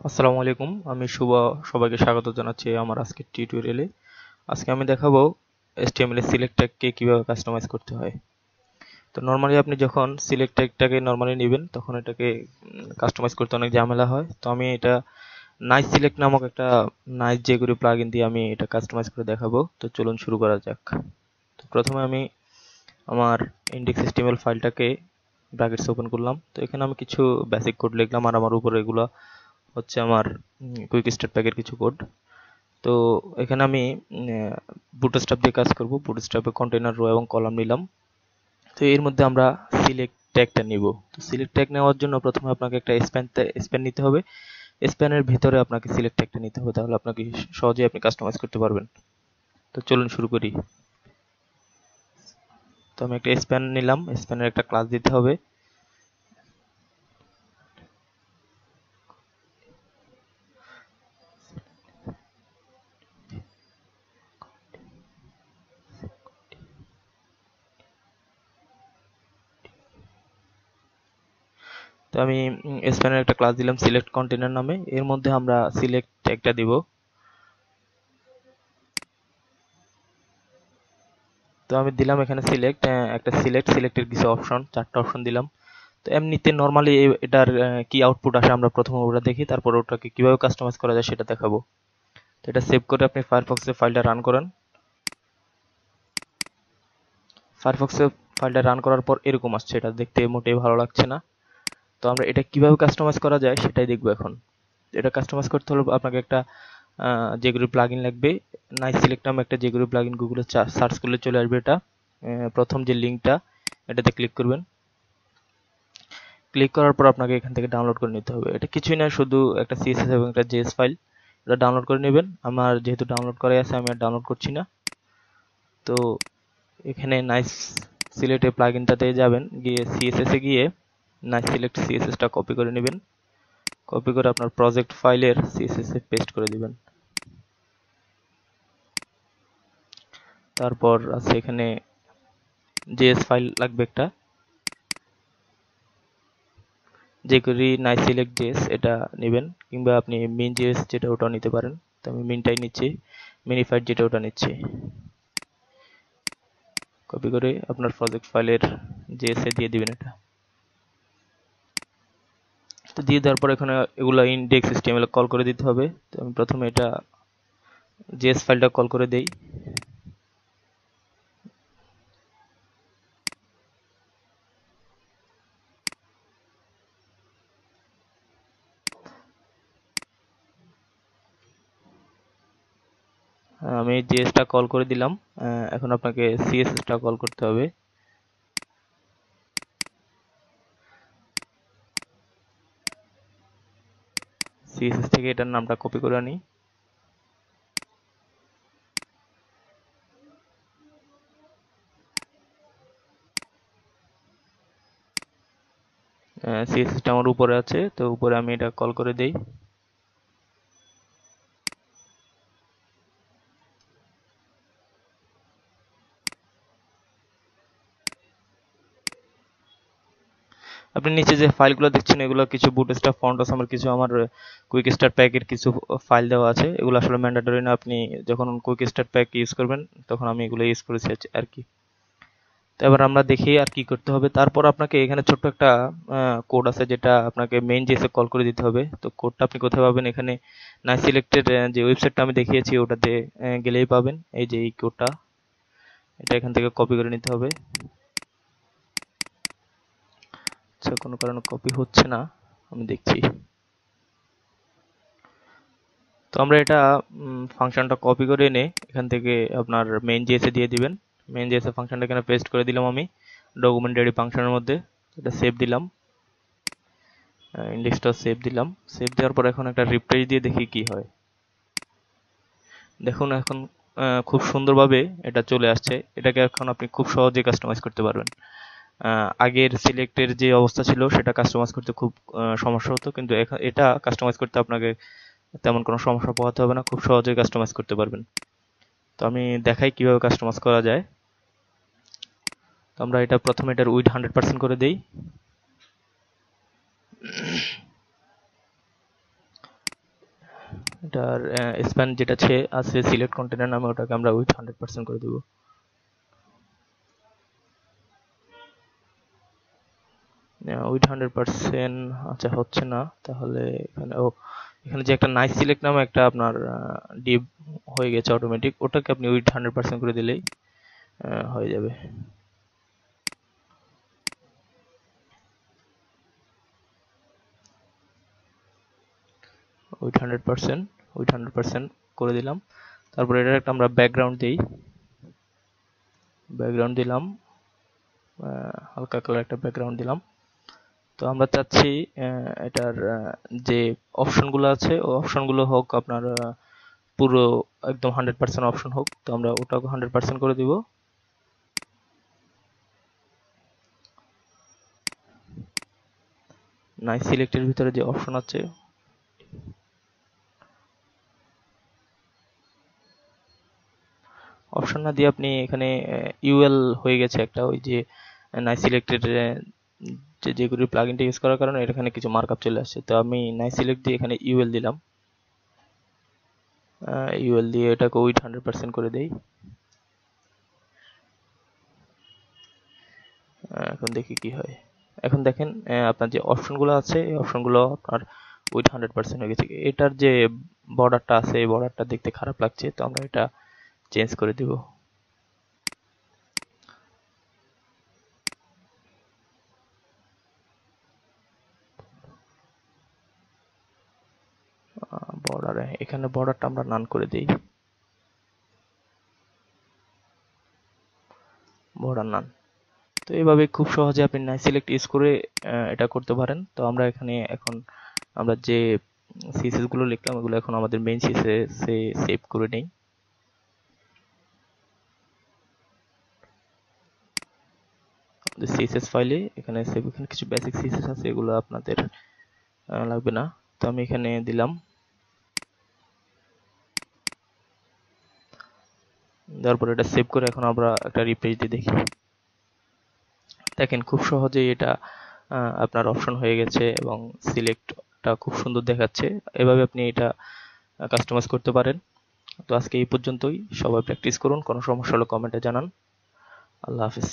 আসসালামু আলাইকুম, আমি শুভ। সবাইকে স্বাগত জানাচ্ছি আমার আজকের টিউটোরিয়ালে। আজকে আমি দেখাবো HTML এর সিলেক্ট ট্যাগকে কিভাবে কাস্টমাইজ করতে হয়। তো নরমালি আপনি যখন সিলেক্ট ট্যাগটাকে নরমালি নেবেন তখন এটাকে কাস্টমাইজ করতে অনেক ঝামেলা হয়। তো আমি এটা নাইস সিলেক্ট নামক একটা নাইস jQuery প্লাগইন দিয়ে আমি এটা কাস্টমাইজ করে দেখাবো। তো চলুন শুরু করা যাক। তো প্রথমে আমি আমার index.html ফাইলটাকে ব্র্যাকেটস ওপেন করলাম। তো এখানে আমি কিছু বেসিক কোড লিখলাম আর আমার উপরে এগুলো হচ্ছে আমার কুইক স্টার্ট প্যাকের কিছু কোড। তো এখানে আমি বুটস্ট্র্যাপ দিয়ে কাজ করব। বুটস্ট্র্যাপে কন্টেইনার, রো এবং কলাম নিলাম। তো এর মধ্যে আমরা সিলেক্ট ট্যাগটা নিব। তো সিলেক্ট ট্যাগ নেওয়ার জন্য প্রথমে আপনাকে একটা স্প্যান নিতে হবে। স্প্যানের ভিতরে আপনাকে সিলেক্ট ট্যাগটা নিতে হবে, তাহলে আপনাকে সহজেই আপনি কাস্টমাইজ করতে পারবেন। তো চলুন শুরু করি। তো আমি একটা স্প্যান নিলাম, স্প্যানের একটা ক্লাস দিতে হবে। তো আমি স্প্যানের একটা ক্লাস দিলাম সিলেক্ট কন্টেইনার নামে। এর মধ্যে আমরা সিলেক্ট ট্যাগটা দিব। তো আমি দিলাম এখানে সিলেক্ট, একটা সিলেক্টের কিছু অপশন, 4টা অপশন দিলাম। তো এমনিতে নরমালি এটার কি আউটপুট আসে আমরা প্রথমে ওটা দেখি, তারপর ওটাকে কিভাবে কাস্টমাইজ করা যায় সেটা দেখাবো। তো এটা সেভ করে আপনি ফায়ারফক্সে ফাইলটা রান করেন। ফায়ারফক্সে ফাইলটা রান করার পর এরকম আসছে, এটা দেখতে মোটেই ভালো লাগছে না। তো আমরা এটা কিভাবে কাস্টমাইজ করা যায় সেটাই দেখবো এখন। এটা কাস্টমাইজ করতে হলে আপনাকে একটা jQuery প্লাগইন লাগবে। নাইস সিলেক্ট নামে একটা jQuery প্লাগইন গুগলে সার্চ করলে চলে আসবে এটা। প্রথম যে লিঙ্কটা এটাতে ক্লিক করবেন। ক্লিক করার পর আপনাকে এখান থেকে ডাউনলোড করে নিতে হবে। এটা কিছুই না, শুধু একটা CSS এবং একটা JS ফাইল। এটা ডাউনলোড করে নেবেন। আমার যেহেতু ডাউনলোড করাই আছে আমি আর ডাউনলোড করছি না। তো এখানে নাইস সিলেক্টে প্লাগইনটাতে যাবেন, গিয়ে CSS এ গিয়ে নাইস সিলেক্ট CSS টা কপি করে নেবেন। কপি করে আপনার প্রজেক্ট ফাইলের CSS এ পেস্ট করে দিবেন। তারপর আছে এখানে JS ফাইল লাগবে একটা, jQuery নাইস সিলেক্ট JS এটা নেবেন, কিংবা আপনি মিন JS যেটা ওটাও নিতে পারেন। তো আমি মিনটাই নিচ্ছি, মিনিফাইড যেটা ওটা নিচ্ছি। কপি করে আপনার প্রজেক্ট ফাইলের JS এ দিয়ে দিবেন এটা। তো দিয়ে দেওয়ার পর এখানে এগুলা index.html কল করে দিতে হবে। তো আমি প্রথমে এটা JS ফাইলটা কল করে দেই। আমি JS টা কল করে দিলাম। এখন আপনাকে CSS টা কল করতে হবে। CSS থেকে এটার নামটা কপি করে আনি। CSS টা আমার উপরে আছে, তো উপরে আমি এটা কল করে দেই। আপনি নিচে যে ফাইলগুলো দেখছেন এগুলো কিছু বুটস্ট্র্যাপ ফাউন্ডেশন, আমার কিছু আমার কুইক স্টার্ট প্যাকের কিছু ফাইল দেওয়া আছে। এগুলো আসলে ম্যান্ডেটরি না, আপনি যখন কুইক স্টার্ট প্যাক ইউজ করবেন তখন আমি এগুলো ইউজ করেছি আর কি। তো এবার আমরা দেখি আর কি করতে হবে। তারপর আপনাকে এখানে ছোট্ট একটা কোড আছে যেটা আপনাকে মেইন জেসে কল করে দিতে হবে। তো কোডটা আপনি কোথায় পাবেন? এখানে নাই সিলেক্টেড যে ওয়েবসাইটটা আমি দেখিয়েছি ওটাতে গেলেই পাবেন। এই যে এই কোডটা, এটা এখান থেকে কপি করে নিতে হবে। আচ্ছা, কোনো কারণে কপি হচ্ছে না, আমি দেখছি। তো আমরা এটা ফাংশনটা কপি করে এনে এখান থেকে আপনার মেইন জেসে দিয়ে দিবেন। মেইন জেসে ফাংশনটা এখানে পেস্ট করে দিলাম আমি ডকুমেন্ট রেডি ফাংশনের মধ্যে। এটা সেভ দিলাম, ইন্ডেক্সটা সেভ দিলাম। সেভ দেওয়ার পর এখন একটা রিফ্রেশ দিয়ে দেখি কি হয়। দেখুন এখন খুব সুন্দরভাবে এটা চলে আসছে। এটাকে এখন আপনি খুব সহজে কাস্টমাইজ করতে পারবেন। আগের সিলেক্টের যে অবস্থা ছিল সেটা কাস্টমাইজ করতে খুব সমস্যা হতো, কিন্তু এটা কাস্টমাইজ করতে আপনাকে তেমন কোনো সমস্যা পোহাতে হবে না, খুব সহজেই কাস্টমাইজ করতে পারবেন। তো আমি দেখাই কিভাবে কাস্টমাইজ করা যায়। তো আমরা এটা প্রথমে এটার উইডথ 100% করে দেই। এটার স্প্যান যেটা আছে সিলেক্ট কন্টেনার নামে, ওটাকে আমরা উইথ 100% করে দেব। উইথ 100%, আচ্ছা হচ্ছে না, তাহলে এখানে যে একটা নাইস সিলেক্ট নামে একটা আপনার ডিপ হয়ে গেছে অটোমেটিক, ওটাকে আপনি উইথ 100% করে দিলেই হয়ে যাবে। উইথ 100% করে দিলাম। তারপরে এটার একটা আমরা ব্যাকগ্রাউন্ড দিলাম, হালকা কালার একটা ব্যাকগ্রাউন্ড দিলাম। তো আমরা চাচ্ছি এটার যে অপশনগুলো আছে, ও অপশনগুলো হোক আপনার পুরো একদম 100% অপশন হোক। তো আমরা ওটাকে 100% করে দিব। নাইস সিলেক্টের ভিতরে যে অপশন আছে, অপশন না দিয়ে আপনি এখানে ইউএল হয়ে গেছে একটা, ওই যে নাইস সিলেক্টেড যেগুলি প্লাগইনটা ইউজ করার কারণে এখানে কিছু মার্কআপ চলে আসছে। তো আমি নাইস সিলেক্ট দিয়ে এখানে ইউএল দিলাম, ইউএল দিয়ে এটাকে উইথ 100% করে দেই। এখন দেখি কি হয়। এখন দেখেন আপনার যে অপশনগুলো আছে, এই অপশনগুলো আপনার উইথ 100% হয়ে গেছে। এটার যে বর্ডারটা আছে, এই বর্ডারটা দেখতে খারাপ লাগছে, তো আমরা এটা চেঞ্জ করে দিব। এখানে বর্ডারটা আমরা নান করে দিই, বর্ডার নান। তো এইভাবে খুব সহজে আপনি নাইস সিলেক্ট ইউজ করে এটা করতে পারেন। তো আমরা এখানে এখন আমরা যে সিএসএস গুলো লিখলাম, ওগুলো এখন আমাদের মেইন সিএসএস এ সেভ করে নেই। সিএসএস ফাইলে এখানে কিছু বেসিক সিএসএস আছে, এগুলো আপনাদের লাগবে না। তো আমি এখানে দিলাম, তারপর এটা সেভ করে এখন আমরা একটা রিফ্রেশ দিয়ে দেখি। দেখেন খুব সহজেই এটা আপনার অপশন হয়ে গেছে এবং সিলেক্টটা খুব সুন্দর দেখাচ্ছে। এভাবে আপনি এটা কাস্টমাইজ করতে পারেন। তো আজকে এই পর্যন্তই, সবাই প্র্যাকটিস করুন, কোনো সমস্যা হলে কমেন্টে জানান। আল্লাহ হাফিজ।